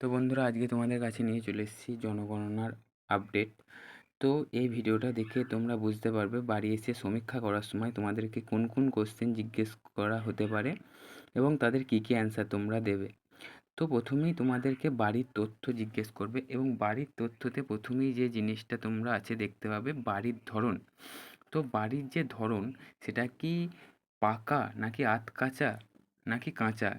তো বন্ধুরা, আজকে তোমাদের কাছে নিয়ে চলে এসেছি জনগণনার আপডেট। তো এই ভিডিওটা দেখে তোমরা বুঝতে পারবে বাড়ি এসে সমীক্ষা করার সময় তোমাদেরকে কোন কোন কোশ্চেন জিজ্ঞেস করা হতে পারে এবং তাদের কী কী অ্যান্সার তোমরা দেবে। তো প্রথমেই তোমাদেরকে বাড়ির তথ্য জিজ্ঞেস করবে এবং বাড়ির তথ্যতে প্রথমেই যে জিনিসটা তোমরা আছে দেখতে পাবে বাড়ির ধরন। তো বাড়ির যে ধরন, সেটা কি পাকা নাকি আধকাচা নাকি কাঁচা,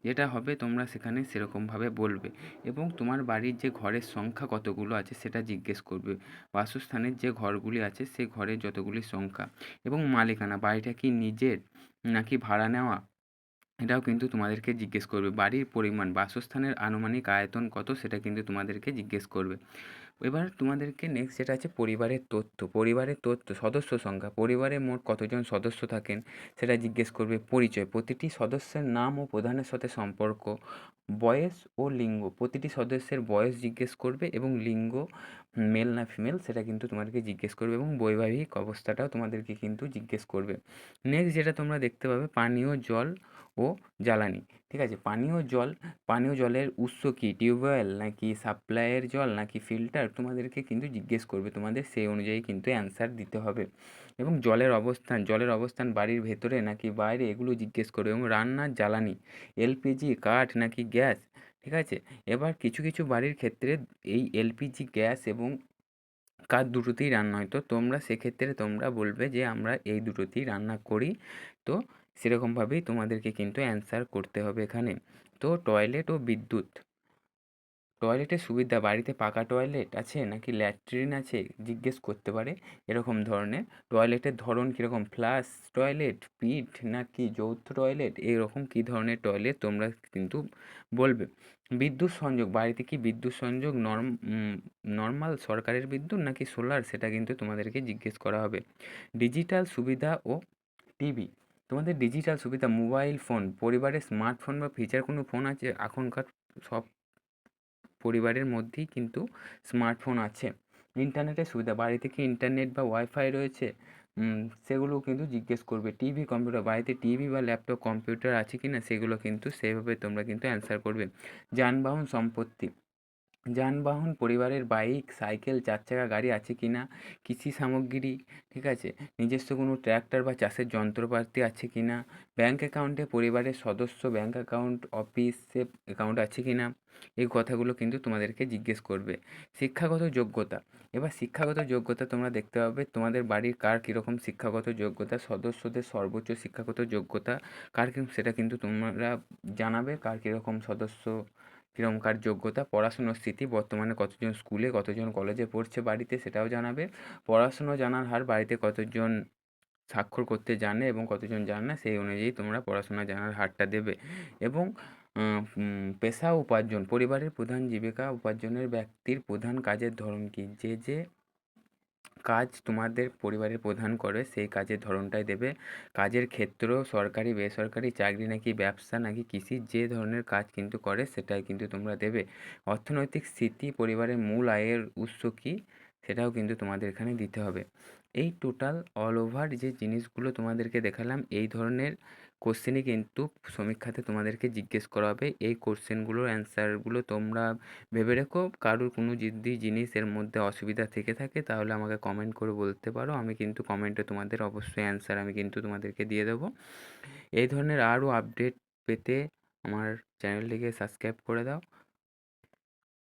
যেটা হবে তোমরা সেখানে সেরকমভাবে বলবে। এবং তোমার বাড়ির যে ঘরের সংখ্যা কতগুলো আছে সেটা জিজ্ঞেস করবে। বাসস্থানের যে ঘরগুলি আছে সেই ঘরের যতগুলি সংখ্যা এবং মালিকানা, বাড়িটা কি নিজের নাকি ভাড়া নেওয়া, এটাও কিন্তু তোমাদেরকে জিজ্ঞেস করবে। বাড়ির পরিমাণ, বাসস্থানের আনুমানিক আয়তন কত, সেটা কিন্তু তোমাদেরকে জিজ্ঞেস করবে। এবার তোমাদেরকে নেক্সট যেটা আছে পরিবারের তথ্য। পরিবারের তথ্য, সদস্য সংখ্যা, পরিবারে মোট কতজন সদস্য থাকেন সেটা জিজ্ঞেস করবে। পরিচয়, প্রতিটি সদস্যের নাম ও প্রধানের সাথে সম্পর্ক। বয়স ও লিঙ্গ, প্রতিটি সদস্যের বয়স জিজ্ঞেস করবে এবং লিঙ্গ মেল না ফিমেল সেটা কিন্তু তোমাদেরকে জিজ্ঞেস করবে এবং বৈবাহিক অবস্থাটাও তোমাদেরকে কিন্তু জিজ্ঞেস করবে। নেক্সট যেটা তোমরা দেখতে পাবে পানীয় জল ও জ্বালানি। ঠিক আছে, পানীয় জলের উৎস কি, টিউবওয়েল নাকি সাপ্লাইয়ের জল নাকি ফিল্টার, তোমাদেরকে কিন্তু জিজ্ঞেস করবে। তোমাদের সেই অনুযায়ী কিন্তু অ্যান্সার দিতে হবে। এবং জলের অবস্থান বাড়ির ভেতরে নাকি বাইরে, এগুলো জিজ্ঞেস করবে। এবং রান্নার জ্বালানি এলপিজি, কাঠ নাকি গ্যাস। ঠিক আছে, এবার কিছু কিছু বাড়ির ক্ষেত্রে এই এলপিজি, গ্যাস এবং কাঠ দুটোতেই রান্না হয়। তো তোমরা সেক্ষেত্রে তোমরা বলবে যে আমরা এই দুটোতেই রান্না করি। তো সেরকমভাবেই তোমাদেরকে কিন্তু অ্যান্সার করতে হবে এখানে। তো টয়লেট ও বিদ্যুৎ, টয়লেটের সুবিধা, বাড়িতে পাকা টয়লেট আছে নাকি ল্যাট্রিন আছে জিজ্ঞেস করতে পারে এরকম ধরনের। টয়লেটের ধরন কীরকম, ফ্লাশ টয়লেট, পিট নাকি যৌথ টয়লেট, এরকম কী ধরনের টয়লেট তোমরা কিন্তু বলবে। বিদ্যুৎ সংযোগ, বাড়িতে কি বিদ্যুৎ সংযোগ নর্মাল সরকারের বিদ্যুৎ নাকি সোলার, সেটা কিন্তু তোমাদেরকে জিজ্ঞেস করা হবে। ডিজিটাল সুবিধা ও টিভি, তোমাদের ডিজিটাল সুবিধা, মোবাইল ফোন, পরিবারের স্মার্টফোন বা ফিচার কোনো ফোন আছে, এখনকার সব পরিবারের মধ্যেই কিন্তু স্মার্টফোন আছে। ইন্টারনেটের সুবিধা, বাড়িতে কি ইন্টারনেট বা ওয়াইফাই রয়েছে, সেগুলোও কিন্তু জিজ্ঞেস করবে। টিভি, কম্পিউটার, বাড়িতে টিভি বা ল্যাপটপ কম্পিউটার আছে কি না, সেগুলো কিন্তু সেভাবে তোমরা কিন্তু অ্যান্সার করবে। যানবাহন সম্পত্তি, যানবাহন পরিবারের বাইক, সাইকেল, 4 চাকা গাড়ি আছে কি না। কৃষি সামগ্রী, ঠিক আছে, নিজস্ব কোনো ট্র্যাক্টর বা চাষের যন্ত্রপাতি আছে কি না। ব্যাঙ্ক অ্যাকাউন্টে পরিবারের সদস্য ব্যাঙ্ক অ্যাকাউন্ট, অফিসে অ্যাকাউন্ট আছে কি না, এই কথাগুলো কিন্তু তোমাদেরকে জিজ্ঞেস করবে। শিক্ষাগত যোগ্যতা, এবার শিক্ষাগত যোগ্যতা তোমরা দেখতে পাবে তোমাদের বাড়ির কার কীরকম শিক্ষাগত যোগ্যতা, সদস্যদের সর্বোচ্চ শিক্ষাগত যোগ্যতা কার সেটা কিন্তু তোমরা জানাবে। কার কীরকম সদস্য কীরকমকার যোগ্যতা, পড়াশুনোর স্থিতি, বর্তমানে কতজন স্কুলে কতজন কলেজে পড়ছে বাড়িতে সেটাও জানাবে। পড়াশুনো জানার হার, বাড়িতে কতজন স্বাক্ষর করতে জানে এবং কতজন জানে না, সেই অনুযায়ী তোমরা পড়াশোনা জানার হারটা দেবে। এবং পেশা ও উপার্জন, পরিবারের প্রধান জীবিকা উপার্জনের ব্যক্তির প্রধান কাজের ধরন কী, যে যে কাজ তোমাদের পরিবারের প্রধান করে সেই কাজের ধরনটাই দেবে। কাজের ক্ষেত্র, সরকারি বেসরকারি চাকরি নাকি ব্যবসা নাকি কৃষি, যে ধরনের কাজ কিন্তু করে সেটাই কিন্তু তোমরা দেবে। অর্থনৈতিক স্থিতি, পরিবারের মূল আয়ের উৎস কী, সেটাও কিন্তু তোমাদের এখানে দিতে হবে। এই টোটাল অল ওভার যে জিনিসগুলো তোমাদেরকে দেখালাম, এই ধরনের কোশ্চেনই কিন্তু সমীক্ষাতে তোমাদেরকে জিজ্ঞেস করা হবে। এই কোশ্চেনগুলোর অ্যান্সারগুলো তোমরা ভেবে রেখো। কারোর কোনো যদি জিনিস এর মধ্যে অসুবিধা থেকে থাকে তাহলে আমাকে কমেন্ট করে বলতে পারো, আমি কিন্তু কমেন্টে তোমাদের অবশ্যই অ্যান্সার আমি কিন্তু তোমাদেরকে দিয়ে দেবো। এই ধরনের আরও আপডেট পেতে আমার চ্যানেলটিকে সাবস্ক্রাইব করে দাও।